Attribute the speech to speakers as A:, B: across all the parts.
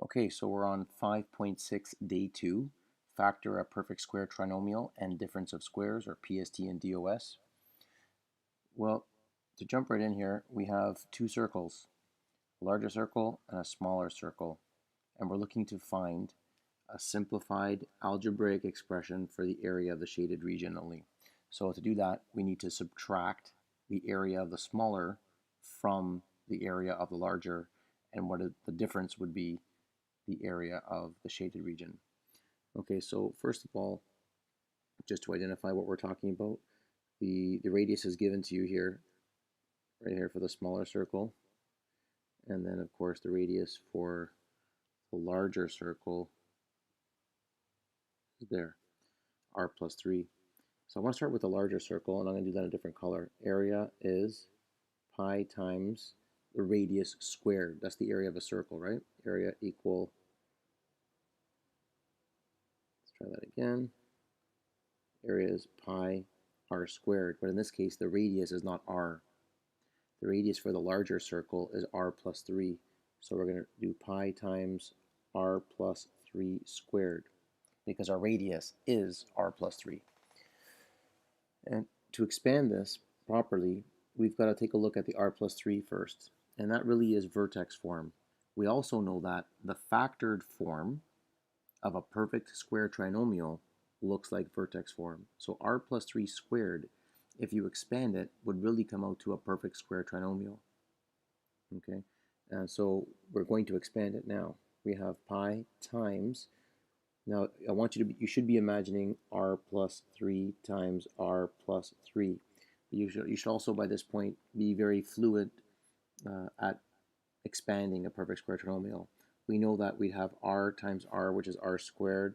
A: Okay, so we're on 5.6, day 2, factor a perfect square trinomial and difference of squares, or PST and DOS. Well, to jump right in here, we have two circles, a larger circle and a smaller circle, and we're looking to find a simplified algebraic expression for the area of the shaded region only. So to do that, we need to subtract the area of the smaller from the area of the larger, and what the difference would be the area of the shaded region. Okay, so first of all, just to identify what we're talking about, the radius is given to you here, right here for the smaller circle, and then of course the radius for the larger circle is there, r plus 3. So I want to start with the larger circle, and I'm going to do that in a different color. Area is pi times the radius squared. That's the area of a circle, right? Area equal, let's try that again. Area is pi r squared, but in this case the radius is not r. The radius for the larger circle is r plus 3, so we're going to do pi times r plus 3 squared, because our radius is r plus 3. And to expand this properly, we've got to take a look at the r plus 3 first, and that really is vertex form. We also know that the factored form of a perfect square trinomial looks like vertex form. So r plus 3 squared, if you expand it, would really come out to a perfect square trinomial. Okay, and so we're going to expand it now. We have pi times, now I want you to you should be imagining r plus 3 times r plus 3. You should also by this point be very fluent at expanding a perfect square trinomial. We know that we'd have r times r, which is r squared,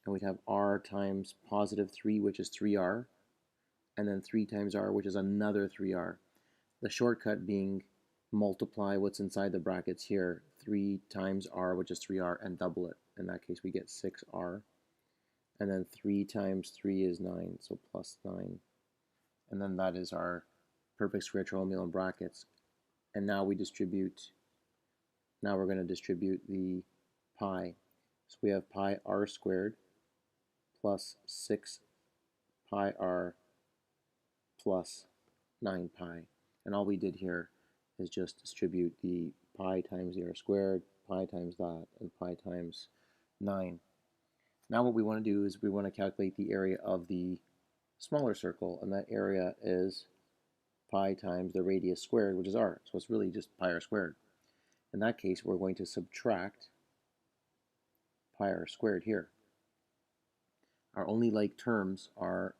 A: and we'd have r times positive 3, which is 3r, and then 3 times r, which is another 3r. The shortcut being multiply what's inside the brackets here, 3 times r, which is 3r, and double it. In that case, we get 6r. And then 3 times 3 is 9, so plus 9. And then that is our perfect square trinomial in brackets. And now we distribute, now we're going to distribute the pi. So we have pi r squared plus 6 pi r plus 9 pi. And all we did here is just distribute the pi times the r squared, pi times that, and pi times 9. Now what we want to do is we want to calculate the area of the smaller circle, and that area is pi times the radius squared, which is r. So it's really just pi r squared. In that case, we're going to subtract pi r squared here. Our only like terms are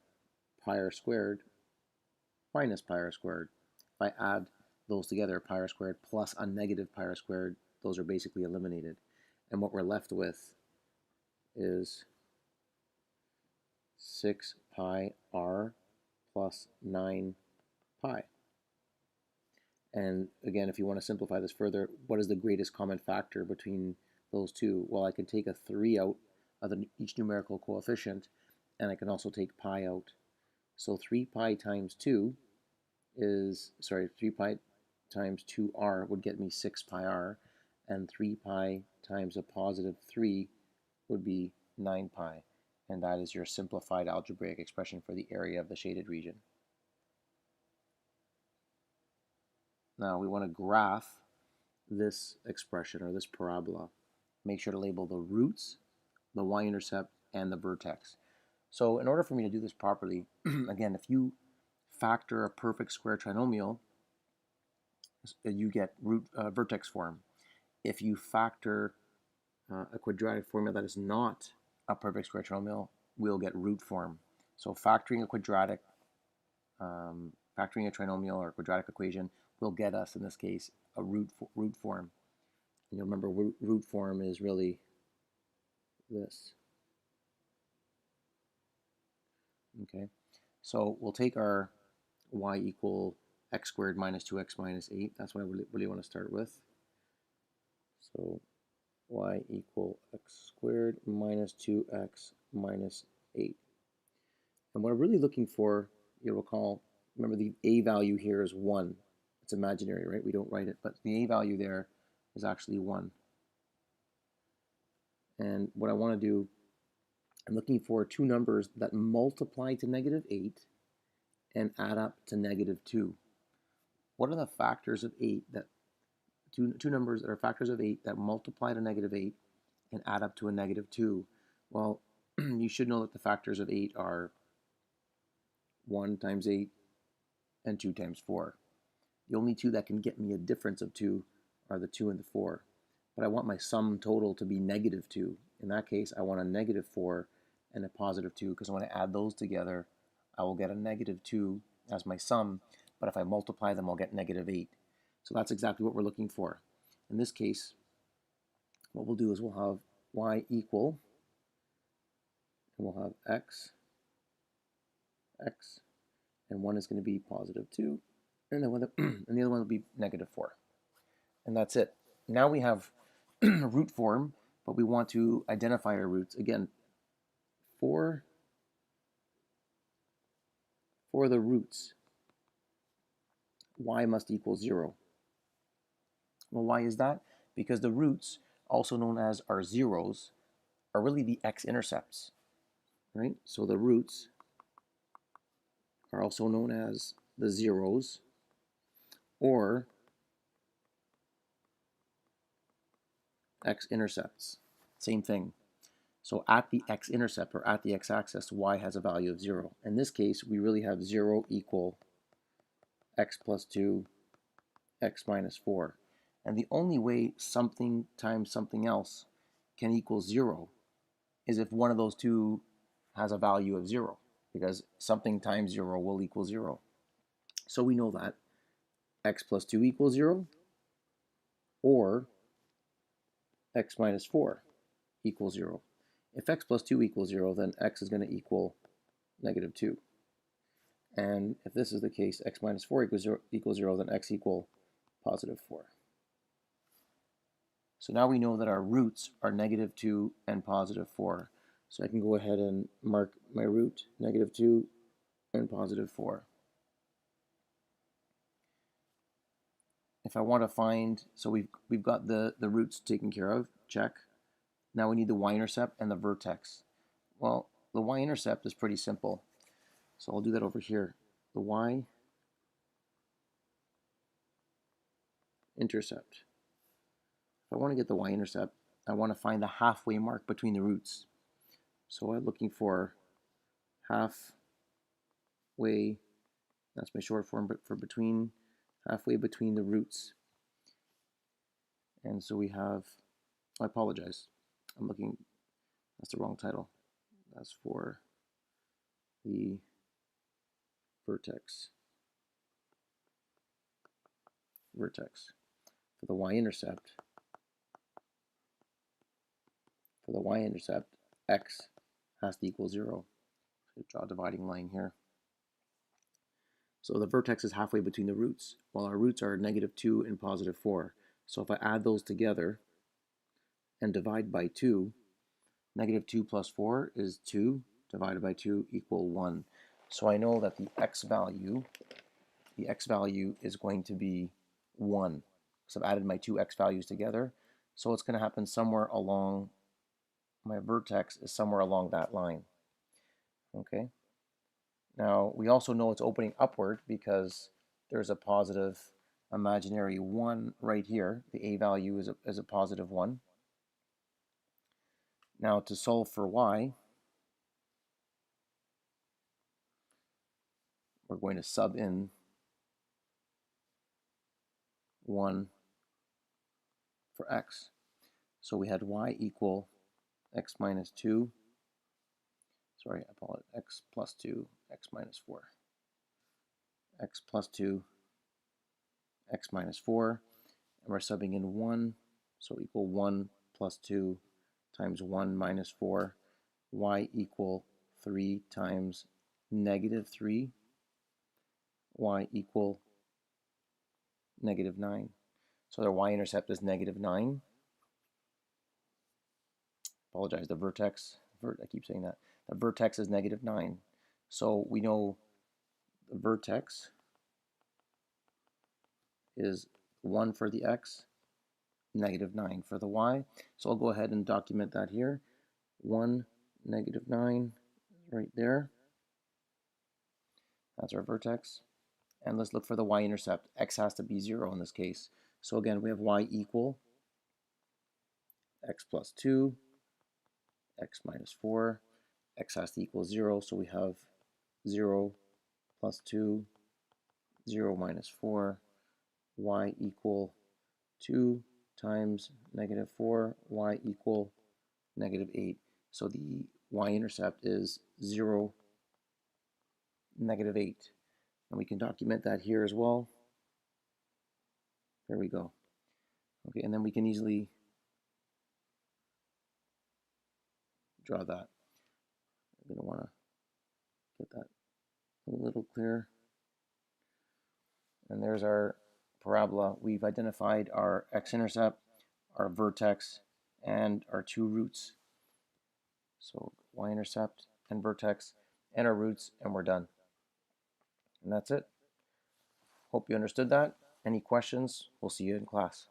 A: pi r squared minus pi r squared. If I add those together, pi r squared plus a negative pi r squared, those are basically eliminated. And what we're left with is 6 pi r plus 9 pi. And again, if you want to simplify this further, what is the greatest common factor between those two? Well, I can take a 3 out of each numerical coefficient, and I can also take pi out. So 3 pi times 2 is, 3 pi times 2r would get me 6 pi r, and 3 pi times a positive 3 would be 9 pi. And that is your simplified algebraic expression for the area of the shaded region. Now we want to graph this expression, or this parabola. Make sure to label the roots, the y-intercept, and the vertex. So in order for me to do this properly, again, if you factor a perfect square trinomial, you get vertex form. If you factor a quadratic formula that is not a perfect square trinomial, we'll get root form. So factoring a quadratic, factoring a trinomial or quadratic equation will get us, in this case, a root form. And you'll remember root form is really this. Okay, so we'll take our y equal x squared minus 2x minus 8. That's what I really want to start with. So y equal x squared minus 2x minus 8. And what I'm really looking for, you'll recall, remember the a value here is 1. It's imaginary, right? We don't write it, but the a value there is actually 1. And what I want to do, I'm looking for two numbers that multiply to -8 and add up to -2. What are the factors of 8 that two numbers that are factors of 8 that multiply to -8 and add up to a -2? Well, you should know that the factors of 8 are 1 times 8 and 2 times 4. The only two that can get me a difference of 2 are the 2 and the 4. But I want my sum total to be -2. In that case, I want a -4 and a +2, because when I add those together, I will get a -2 as my sum, but if I multiply them, I'll get -8. So that's exactly what we're looking for. In this case, what we'll do is we'll have y equal, and we'll have x, and one is going to be +2, and the other one will be -4. And that's it. Now we have root form, but we want to identify our roots. Again, for the roots, y must equal 0. Well, why is that? Because the roots, also known as our zeros, are really the x-intercepts, right? So the roots are also known as the zeros, or x-intercepts. Same thing. So at the x-intercept, or at the x-axis, y has a value of 0. In this case, we really have 0 equal x plus 2, x minus 4. And the only way something times something else can equal 0 is if one of those two has a value of 0, because something times 0 will equal 0. So we know that x plus 2 equals 0, or x minus 4 equals 0. If x plus 2 equals 0, then x is going to equal -2. And if this is the case, x minus 4 equals 0, then x equal +4. So now we know that our roots are -2 and +4. So I can go ahead and mark my root, -2 and +4. If I want to find, so we've got the roots taken care of, check. Now we need the y-intercept and the vertex. Well, the y-intercept is pretty simple. So I'll do that over here. The y-intercept. If I want to get the y-intercept, I want to find the halfway mark between the roots. So I'm looking for halfway, that's my short form, but for between, halfway between the roots. And so we have, I apologize, I'm looking, that's the wrong title. That's for the vertex. For the y-intercept, x has to equal 0. So draw a dividing line here. So the vertex is halfway between the roots. Well, our roots are -2 and +4. So if I add those together and divide by 2, -2 plus 4 is 2, divided by 2 equal 1. So I know that the x value is going to be 1. So I've added my two x values together. So it's going to happen somewhere along, my vertex is somewhere along that line. Okay. Now we also know it's opening upward because there's a positive imaginary 1 right here. The a value is a positive 1. Now to solve for y, we're going to sub in 1 for x. So we had y equal x minus 2, sorry, I apologize, x plus 2, x minus 4. X plus 2, x minus 4, and we're subbing in 1, so equal 1 plus 2 times 1 minus 4, y equal 3 times -3, y equal -9. So their y-intercept is -9. Apologize, the vertex, I keep saying that. The vertex is -9. So we know the vertex is 1 for the x negative 9 for the y. So I'll go ahead and document that here. 1, negative 9 right there. That's our vertex. And let's look for the y-intercept. X has to be 0 in this case. So again, we have y equal x plus 2, x minus 4. X has to equal 0, so we have 0 plus 2, 0 minus 4, y equal 2 times negative 4, y equal negative 8. So the y-intercept is 0, negative 8. And we can document that here as well. There we go. Okay, and then we can easily draw that. I'm going to want to get that a little clearer. And there's our parabola. We've identified our x-intercept, our vertex, and our two roots. So y-intercept and vertex and our roots, and we're done. And that's it. Hope you understood that. Any questions? We'll see you in class.